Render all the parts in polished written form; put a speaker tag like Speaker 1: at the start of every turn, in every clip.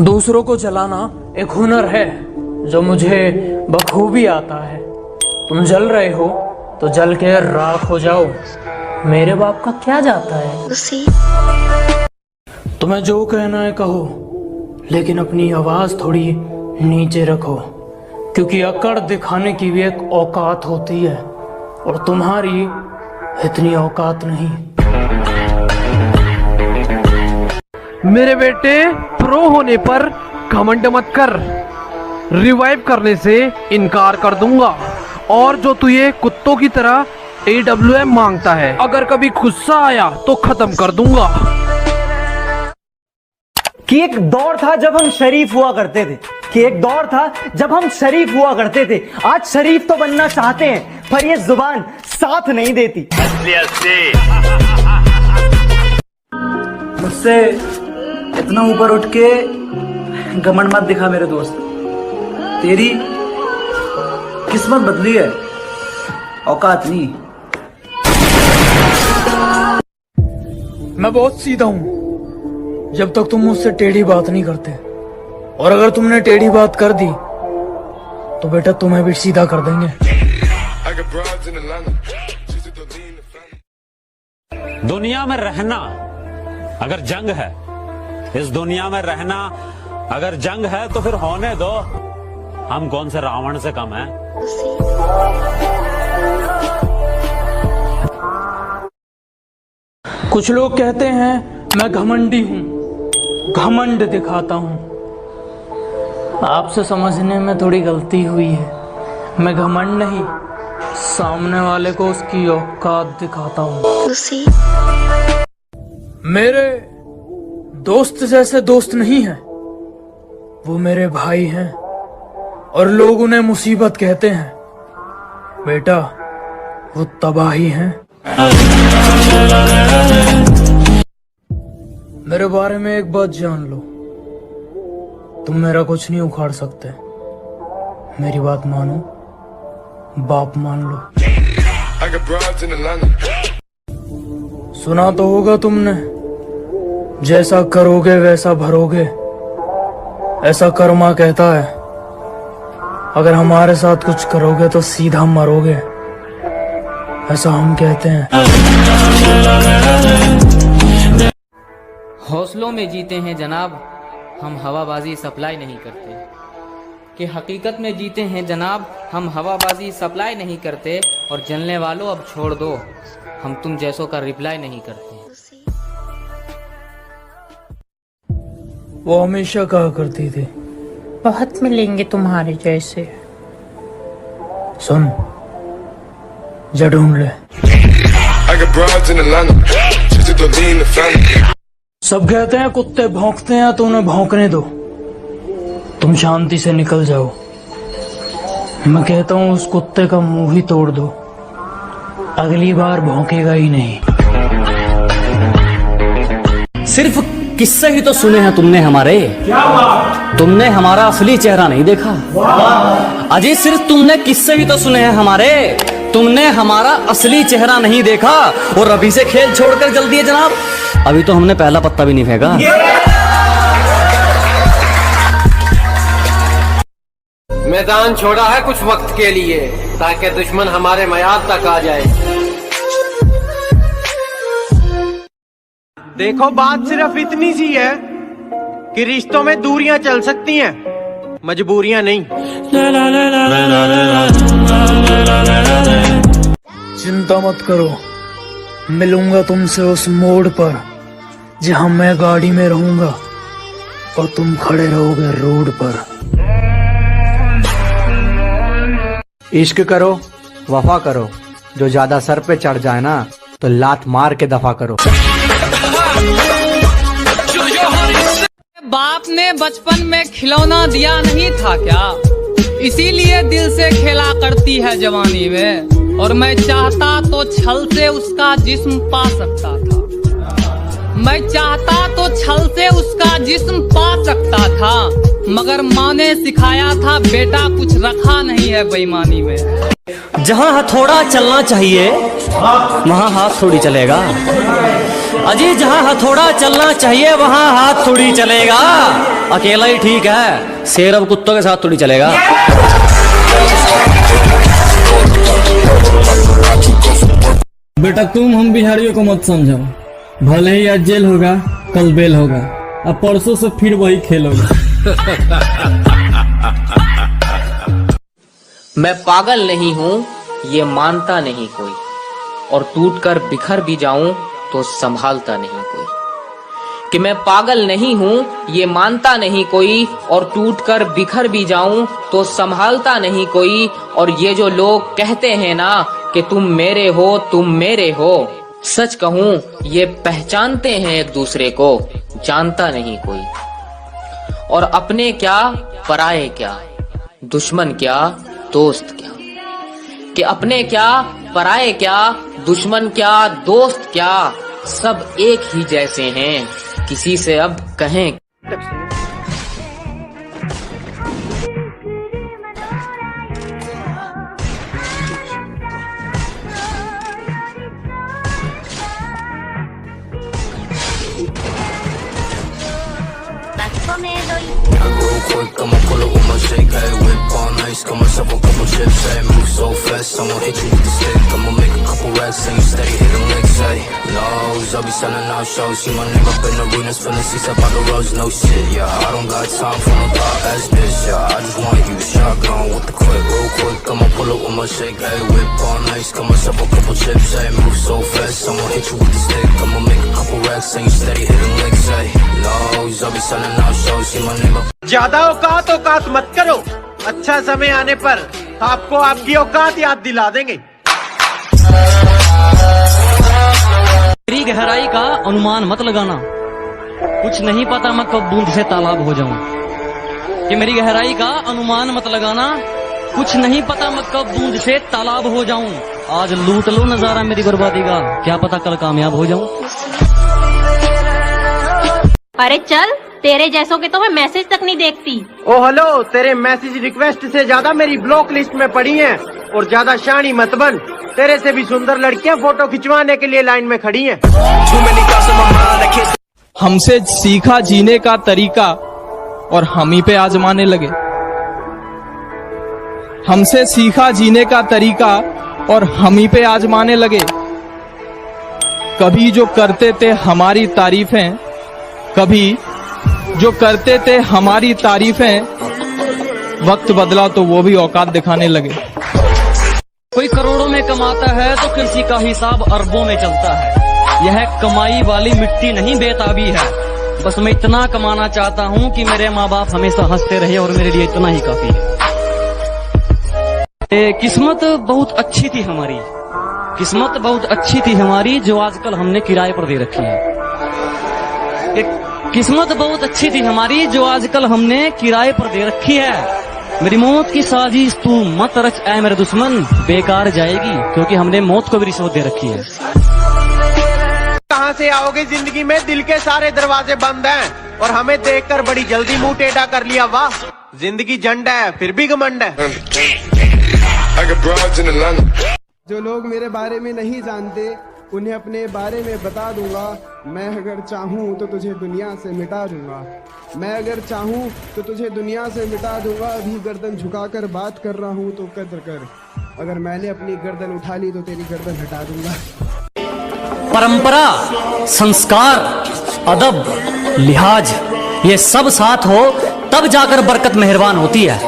Speaker 1: दूसरों को जलाना एक हुनर है जो मुझे बखूबी आता है। तुम जल रहे हो तो जल के राख हो जाओ, मेरे बाप का क्या जाता है। तुम्हें जो कहना है कहो, लेकिन अपनी आवाज थोड़ी नीचे रखो, क्योंकि अकड़ दिखाने की भी एक औकात होती है और तुम्हारी इतनी औकात नहीं।
Speaker 2: मेरे बेटे, प्रो होने पर घमंड मत कर, रिवाइव करने से इनकार कर दूंगा। और जो तू ये कुत्तों की तरह AWM मांगता है, अगर कभी गुस्सा आया तो खत्म कर दूंगा।
Speaker 3: कि एक दौर था जब हम शरीफ हुआ करते थे, आज शरीफ तो बनना चाहते हैं, पर ये जुबान साथ नहीं देती।
Speaker 4: मुझसे इतना ऊपर उठ के घमंड मत दिखा मेरे दोस्त, तेरी किस्मत बदली है, औकात नहीं।
Speaker 1: मैं बहुत सीधा हूं जब तक तुम मुझसे टेढ़ी बात नहीं करते, और अगर तुमने टेढ़ी बात कर दी तो बेटा तुम्हें भी सीधा कर देंगे।
Speaker 5: दुनिया में रहना अगर जंग है, इस दुनिया में रहना अगर जंग है, तो फिर होने दो। हम कौन से रावण से कम हैं?
Speaker 1: कुछ लोग कहते हैं मैं घमंडी हूं, घमंड दिखाता हूं। आपसे समझने में थोड़ी गलती हुई है। मैं घमंड नहीं, सामने वाले को उसकी औकात दिखाता हूं। मेरे दोस्त जैसे दोस्त नहीं हैं, वो मेरे भाई हैं, और लोग उन्हें मुसीबत कहते हैं। बेटा, वो तबाही हैं। मेरे बारे में एक बात जान लो, तुम मेरा कुछ नहीं उखाड़ सकते। मेरी बात मानो, बाप मान लो। सुना तो होगा तुमने, जैसा करोगे वैसा भरोगे, ऐसा कर्मा कहता है। अगर हमारे साथ कुछ करोगे तो सीधा मरोगे, ऐसा हम कहते हैं।
Speaker 6: हौसलों में जीते हैं जनाब, हम हवाबाजी सप्लाई नहीं करते। कि हकीकत में जीते हैं जनाब, हम हवाबाजी सप्लाई नहीं करते। और जलने वालों अब छोड़ दो, हम तुम जैसों का रिप्लाई नहीं करते।
Speaker 1: वो हमेशा कहा करती थी,
Speaker 7: बहुत मिलेंगे तुम्हारे जैसे।
Speaker 1: सुन, जा ढूंढ ले। सब कहते हैं कुत्ते भौंकते हैं तो उन्हें भौंकने दो, तुम शांति से निकल जाओ। मैं कहता हूँ उस कुत्ते का मुंह ही तोड़ दो, अगली बार भौंकेगा ही नहीं।
Speaker 3: सिर्फ किस्से ही तो सुने हैं तुमने हमारे, तुमने हमारा असली चेहरा नहीं देखा। अजय, सिर्फ तुमने किस्से ही तो सुने हैं हमारे, तुमने हमारा असली चेहरा नहीं देखा। और अभी से खेल छोड़कर जल्दी दिए जनाब, अभी तो हमने पहला पत्ता भी नहीं फेंका।
Speaker 8: मैदान छोड़ा है कुछ वक्त के लिए, ताकि दुश्मन हमारे मयाद तक आ जाए।
Speaker 2: देखो, बात सिर्फ इतनी सी है कि रिश्तों में दूरियां चल सकती हैं, मजबूरियां नहीं।
Speaker 1: चिंता मत करो, मिलूंगा तुमसे उस मोड़ पर जहां मैं गाड़ी में रहूंगा और तुम खड़े रहोगे रोड पर।
Speaker 9: इश्क करो, वफा करो, जो ज्यादा सर पे चढ़ जाए ना तो लात मार के दफा करो।
Speaker 6: बाप ने बचपन में खिलौना दिया नहीं था क्या, इसीलिए दिल से खेला करती है जवानी में। और मैं चाहता तो छल से उसका जिस्म पा सकता था, मैं चाहता तो छल से उसका जिस्म पा सकता था, मगर माँ ने सिखाया था बेटा कुछ रखा नहीं है बेईमानी में।
Speaker 3: जहाँ हथौड़ा चलना चाहिए वहाँ हाथ थोड़ी चलेगा। अजी, जहाँ हथौड़ा चलना चाहिए वहाँ हाथ थोड़ी चलेगा। अकेला ही ठीक है, शेर अब कुत्तों के साथ थोड़ी चलेगा।
Speaker 1: बेटा तुम हम बिहारियों को मत समझो, भले ही आज जेल होगा कल बेल होगा, अब परसों से फिर वही खेल होगा।
Speaker 10: मैं पागल नहीं हूँ ये मानता नहीं कोई, और टूटकर बिखर भी जाऊं तो संभालता नहीं कोई। कि मैं पागल नहीं हूँ ये मानता नहीं कोई, और टूटकर बिखर भी जाऊं तो संभालता नहीं कोई। और ये जो लोग कहते हैं ना कि तुम मेरे हो, सच कहूँ ये पहचानते हैं एक दूसरे को, जानता नहीं कोई। और अपने क्या पराये क्या, दुश्मन क्या दोस्त क्या, कि अपने क्या पराये क्या, दुश्मन क्या दोस्त क्या, सब एक ही जैसे हैं, किसी से अब कहें।
Speaker 11: Quick, I'ma pull up with my shake, hey, whip on ice, got myself a couple chips, hey, move so fast, I'ma hit you with the stick, I'ma make a couple racks, and you steady hit them licks, hey, lows, I'll be selling out shows, see my name up in arenas, feeling seats up on the roads, no shit, yeah, I don't got time for no thought ass bitch, yeah, I just want you shotgun with the quick, real quick, I'ma pull up with my shake, hey, whip on ice, got myself a couple chips, hey, move so fast, I'ma hit you with the stick, I'ma make a couple racks, and you steady hit them licks, hey, lows, I'll be selling out shows, see my name up.
Speaker 8: ज्यादा औकात मत करो, अच्छा समय आने पर आपको आपकी औकात याद दिला देंगे।
Speaker 3: मेरी गहराई का अनुमान मत लगाना, कुछ नहीं पता मैं कब बूंद से तालाब हो जाऊं। कि मेरी गहराई का अनुमान मत लगाना, कुछ नहीं पता मैं कब बूंद से तालाब हो जाऊं। आज लूट लो नजारा मेरी बर्बादी का, क्या पता कल कामयाब हो जाऊं।
Speaker 7: अरे चल, तेरे जैसों के तो मैं मैसेज तक नहीं देखती।
Speaker 8: ओ हेलो, तेरे मैसेज रिक्वेस्ट से ज्यादा मेरी ब्लॉक लिस्ट में पड़ी हैं, और ज्यादा शानी मत बन, तेरे से भी सुंदर लड़कियां फोटो खिंचवाने के लिए लाइन में खड़ी हैं।
Speaker 1: हमसे सीखा जीने का तरीका और हम ही पे आजमाने लगे। हमसे सीखा जीने का तरीका और हम ही पे आजमाने लगे। कभी जो करते थे हमारी तारीफें, कभी जो करते थे हमारी तारीफें, वक्त बदला तो वो भी औकात दिखाने लगे।
Speaker 3: कोई करोड़ों में कमाता है तो किसी का हिसाब अरबों में चलता है। यह कमाई वाली मिट्टी नहीं बेताबी है, बस मैं इतना कमाना चाहता हूँ कि मेरे माँ बाप हमेशा हंसते रहे, और मेरे लिए इतना ही काफी है। किस्मत बहुत अच्छी थी हमारी, किस्मत बहुत अच्छी थी हमारी, जो आजकल हमने किराए पर दे रखी है। किस्मत बहुत अच्छी थी हमारी, जो आजकल हमने किराए पर दे रखी है। मेरी मौत की साजिश तू मत रच ऐ मेरे दुश्मन, बेकार जाएगी, क्योंकि हमने मौत को भी रिश्वत दे रखी है।
Speaker 8: कहाँ से आओगे जिंदगी में, दिल के सारे दरवाजे बंद हैं, और हमें देखकर बड़ी जल्दी मुंह टेढ़ा कर लिया। वाह, जिंदगी झंड है फिर भी घमंड है।
Speaker 12: जो लोग मेरे बारे में नहीं जानते उन्हें अपने बारे में बता दूंगा। मैं अगर चाहूँ तो तुझे दुनिया से मिटा दूंगा, मैं अगर चाहूँ तो तुझे दुनिया से मिटा दूंगा। अभी गर्दन झुकाकर बात कर रहा हूँ तो कद्र कर, अगर मैंने अपनी गर्दन उठा ली तो तेरी गर्दन हटा दूंगा।
Speaker 3: परंपरा, संस्कार, अदब, लिहाज, ये सब साथ हो तब जाकर बरकत मेहरबान होती है।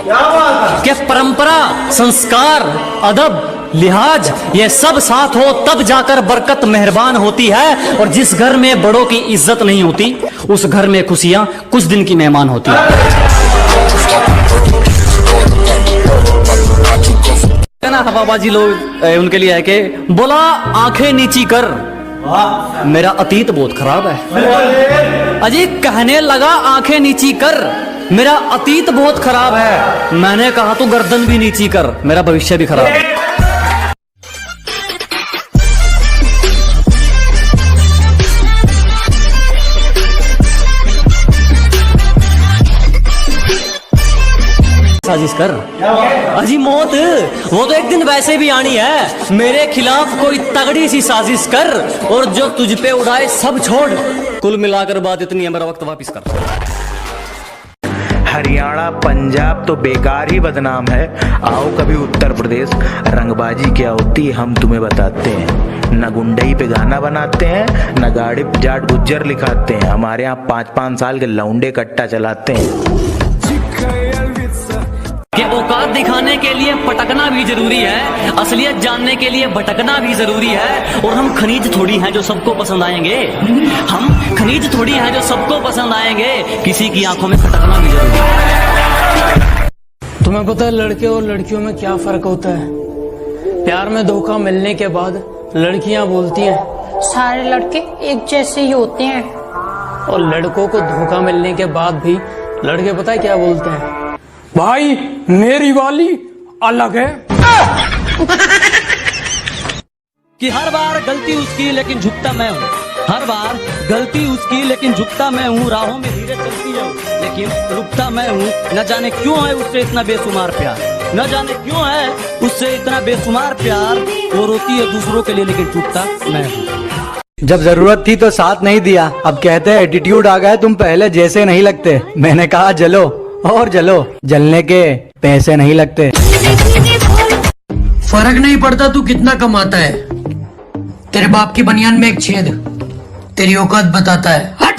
Speaker 3: क्या परंपरा, संस्कार, अदब, लिहाज, ये सब साथ हो तब जाकर बरकत मेहरबान होती है। और जिस घर में बड़ों की इज्जत नहीं होती, उस घर में खुशियां कुछ दिन की मेहमान होती है। ना हवाबाजी लोग उनके लिए है कि बोला आंखें नीची कर, मेरा अतीत बहुत खराब है। अजी कहने लगा आंखें नीची कर, मेरा अतीत बहुत खराब है। मैंने कहा तो गर्दन भी नीची कर, मेरा भविष्य भी खराब है। साजिश कर। अजी मौत वो तो एक दिन वैसे भी आनी है। मेरे खिलाफ कोई तगड़ी सी साजिश कर, और जो तुझ पे उड़ाए सब छोड़। कुल मिलाकर बात इतनी है, मेरा वक्त वापिस कर।
Speaker 13: हरियाणा पंजाब तो बेकार ही बदनाम है। आओ कभी उत्तर प्रदेश, रंगबाजी क्या होती है हम तुम्हें बताते हैं। न गुंडई पे गाना बनाते हैं, न गाड़ी पे जाट गुज्जर लिखाते हैं। हमारे यहाँ 5-5 साल के लौंडे कट्टा चलाते हैं।
Speaker 3: कि औकात दिखाने के लिए पटकना भी जरूरी है, असलियत जानने के लिए भटकना भी जरूरी है। और हम खनीज थोड़ी हैं जो सबको पसंद आएंगे, हम खनीज थोड़ी हैं जो सबको पसंद आएंगे। किसी की आंखों में खटकना भी जरूरी है।
Speaker 1: तुम्हें पता है लड़के और लड़कियों में क्या फर्क होता है? प्यार में धोखा मिलने के बाद लड़कियां बोलती हैं
Speaker 7: सारे लड़के एक जैसे ही होते हैं,
Speaker 1: और लड़कों को धोखा मिलने के बाद भी लड़के पता है क्या बोलते हैं? भाई मेरी वाली अलग है।
Speaker 3: कि हर बार गलती उसकी लेकिन झुकता मैं हूँ, हर बार गलती उसकी लेकिन झुकता मैं हूँ। राहों में धीरे चलती है लेकिन रुकता मैं हूँ। न जाने क्यों है उससे इतना बेशुमार प्यार, न जाने क्यों है उससे इतना बेशुमार प्यार। वो रोती है दूसरों के लिए लेकिन टूटता मैं हूँ।
Speaker 9: जब जरूरत थी तो साथ नहीं दिया, अब कहते हैं एटीट्यूड आ गया, तुम पहले जैसे नहीं लगते। मैंने कहा जलो और जलो, जलने के पैसे नहीं लगते।
Speaker 1: फर्क नहीं पड़ता तू कितना कमाता है, तेरे बाप की बनियान में एक छेद तेरी औकात बताता है। हट!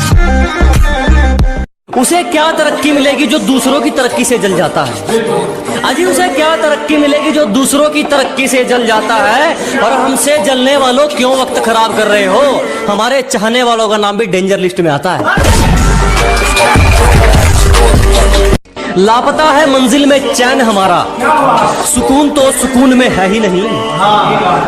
Speaker 3: उसे क्या तरक्की मिलेगी जो दूसरों की तरक्की से जल जाता है। अजी उसे क्या तरक्की मिलेगी जो दूसरों की तरक्की से जल जाता है। और हमसे जलने वालों क्यों वक्त खराब कर रहे हो? हमारे चाहने वालों का नाम भी डेंजर लिस्ट में आता है। लापता है मंजिल में चैन हमारा, सुकून तो सुकून में है ही नहीं।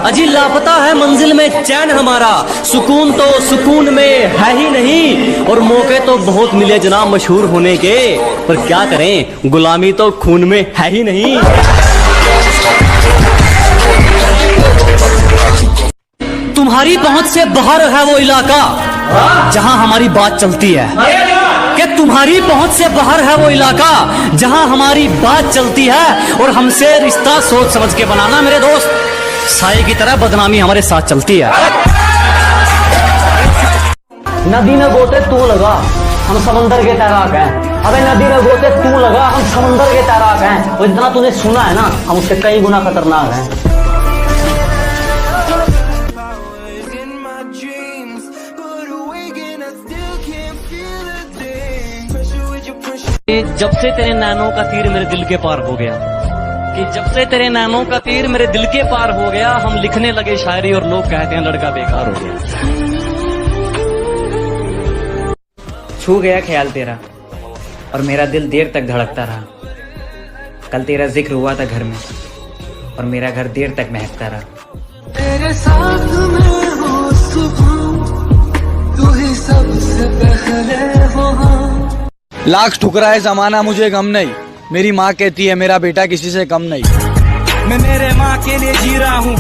Speaker 3: अजी लापता है मंजिल में चैन हमारा, सुकून तो सुकून में है ही नहीं। और मौके तो बहुत मिले जनाब मशहूर होने के, पर क्या करें गुलामी तो खून में है ही नहीं। तुम्हारी पहुंच से बाहर है वो इलाका जहां हमारी बात चलती है। कि तुम्हारी पहुंच से बाहर है वो इलाका जहां हमारी बात चलती है। और हमसे रिश्ता सोच समझ के बनाना मेरे दोस्त, साए की तरह बदनामी हमारे साथ चलती है। नदी में गोते तू लगा, हम समंदर के तैराक हैं। अबे नदी में गोते तू लगा, हम समंदर के तैराक हैं। और जितना तूने सुना है ना, हम उससे कई गुना खतरनाक हैं। जब से तेरे नैनों का तीर मेरे दिल के पार हो गया, कि जब से तेरे नैनों का तीर मेरे दिल के पार हो गया, हम लिखने लगे शायरी और लोग कहते हैं लड़का बेकार हो गया।
Speaker 14: छू गया ख्याल तेरा और मेरा दिल देर तक धड़कता रहा। कल तेरा जिक्र हुआ था घर में और मेरा घर देर तक महकता रहा। तेरे साथ में हो सुकून, तू ही सबसे पहले हो।
Speaker 9: लाख ठुकराए जमाना मुझे गम नहीं, मेरी माँ कहती है मेरा बेटा किसी से कम नहीं। मैं मेरे माँ के लिए जी रहा हूँ।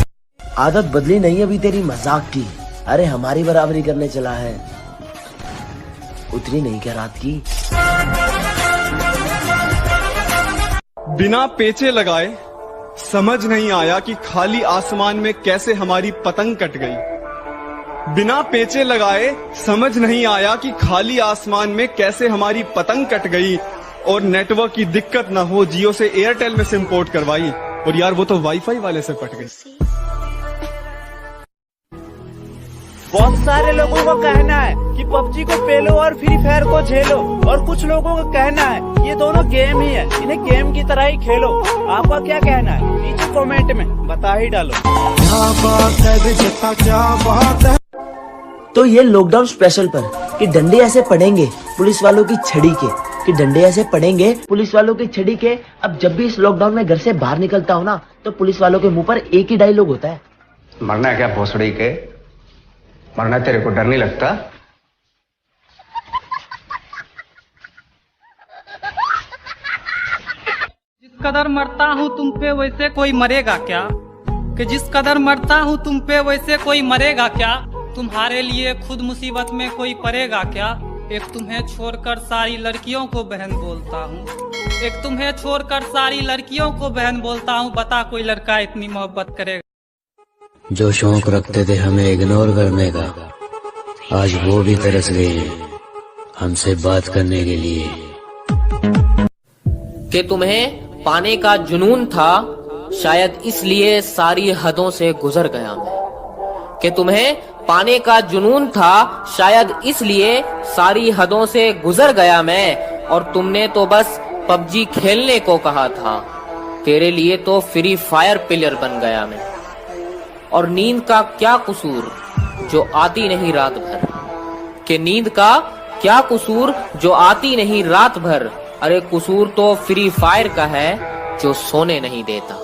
Speaker 15: आदत बदली नहीं अभी तेरी मजाक की। अरे हमारी बराबरी करने चला है, उतनी नहीं क्या रात की।
Speaker 12: बिना पेचे लगाए समझ नहीं आया कि खाली आसमान में कैसे हमारी पतंग कट गई। बिना पेचे लगाए समझ नहीं आया कि खाली आसमान में कैसे हमारी पतंग कट गई। और नेटवर्क की दिक्कत ना हो, जियो से एयरटेल में सिम पोर्ट करवाई, और यार वो तो वाईफाई वाले से पट गई।
Speaker 8: बहुत सारे लोगों को कहना है कि पबजी को पेलो और फ्री फायर को झेलो, और कुछ लोगों को कहना है ये दोनों गेम ही है, इन्हें गेम की तरह ही खेलो। आपका क्या कहना है नीचे कमेंट में बता ही डालो।
Speaker 15: तो ये लॉकडाउन स्पेशल पर कि डंडे ऐसे पड़ेंगे पुलिस वालों की छड़ी के, कि डंडे ऐसे पड़ेंगे पुलिस वालों की छड़ी के। अब जब भी इस लॉकडाउन में घर से बाहर निकलता हूँ ना, तो पुलिस वालों के मुंह पर एक ही डायलॉग होता है,
Speaker 16: मरना क्या भोसड़ी के, मरना तेरे को डर नहीं लगता?
Speaker 6: जिस कदर मरता हूँ तुम पे वैसे कोई मरेगा क्या? कि जिस कदर मरता हूँ तुम पे वैसे कोई मरेगा क्या? तुम्हारे लिए खुद मुसीबत में कोई पड़ेगा क्या? एक तुम्हें छोड़कर सारी लड़कियों को बहन बोलता हूँ, एक तुम्हें छोड़कर सारी लड़कियों को बहन बोलता हूँ। बता कोई लड़का इतनी मोहब्बत करेगा?
Speaker 17: जो शौक रखते थे हमें इग्नोर करने का, आज वो भी तरस गए हैं हमसे बात करने के लिए।
Speaker 10: कि तुम्हें पाने का जुनून था, शायद इसलिए सारी हदों से गुजर गया मैं। कि तुम्हें पाने का जुनून था, शायद इसलिए सारी हदों से गुजर गया मैं। और तुमने तो बस पबजी खेलने को कहा था, तेरे लिए तो फ्री फायर प्लेयर बन गया मैं। और नींद का क्या कसूर जो आती नहीं रात भर, कि नींद का क्या कसूर जो आती नहीं रात भर। अरे कसूर तो फ्री फायर का है जो सोने नहीं देता।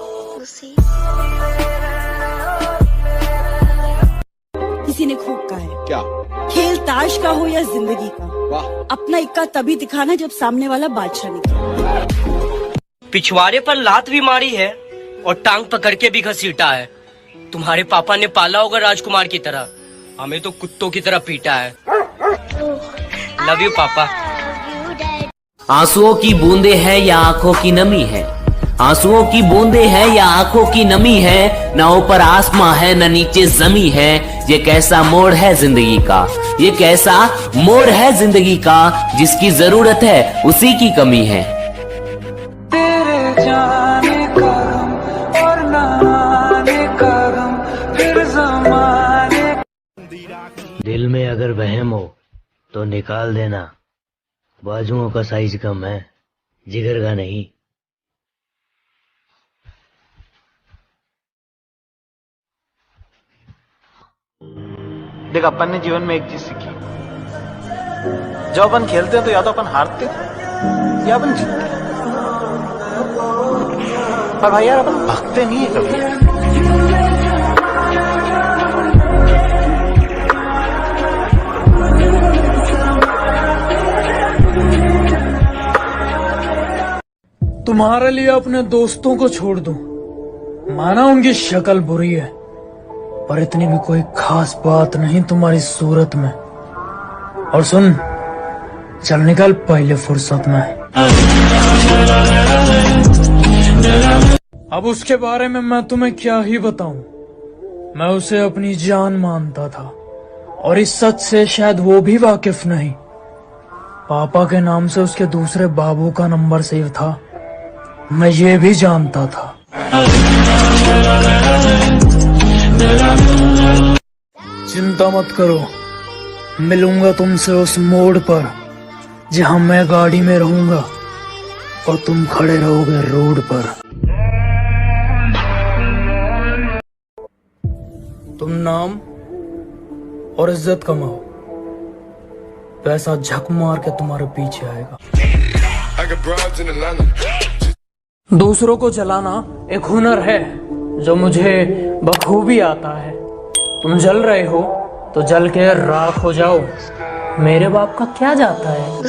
Speaker 18: किसी ने खूब कहा है, क्या खेल ताश का हो या जिंदगी का, अपना इक्का तभी दिखाना जब सामने वाला बादशाह निकले।
Speaker 19: पिछवाड़े पर लात भी मारी है और टांग पकड़ के भी घसीटा है। तुम्हारे पापा ने पाला होगा राजकुमार की तरह, हमें तो कुत्तों की तरह पीटा है। लव यू पापा।
Speaker 3: आंसुओं की बूंदे हैं या आंखों की नमी है, आंसुओं की बूंदे हैं या आंखों की नमी है, न ऊपर आसमां है न नीचे जमी है। ये कैसा मोड़ है जिंदगी का, ये कैसा मोड़ है जिंदगी का, जिसकी जरूरत है उसी की कमी है।
Speaker 20: तेरे जाने का गम और न आने का गम, फिर ज़माने।
Speaker 17: दिल में अगर वहम हो तो निकाल देना, बाजुओं का साइज कम है, जिगर का नहीं।
Speaker 4: देख, अपन ने जीवन में एक चीज सीखी, जब अपन खेलते हैं तो या तो अपन हारते हैं या अपन जीतते हैं, पर भाई यार अपन भागते नहीं है कभी।
Speaker 1: तुम्हारे लिए अपने दोस्तों को छोड़ दूं, माना उनकी शक्ल बुरी है, पर इतनी भी कोई खास बात नहीं तुम्हारी सूरत में। और सुन, चल निकल पहले फुर्सत में। अब उसके बारे में मैं तुम्हें क्या ही बताऊं। मैं उसे अपनी जान मानता था, और इस सच से शायद वो भी वाकिफ नहीं। पापा के नाम से उसके दूसरे बाबू का नंबर सेव था, मैं ये भी जानता था। चिंता मत करो, मिलूंगा तुमसे उस मोड़ पर जहां मैं गाड़ी में रहूंगा और तुम खड़े रहोगे रोड पर। तुम नाम और इज्जत कमाओ, पैसा झक मार के तुम्हारे पीछे आएगा। दूसरों को जलाना एक हुनर है जो मुझे बखूबी आता है। तुम जल रहे हो तो जल के राख हो जाओ, मेरे बाप का क्या जाता है।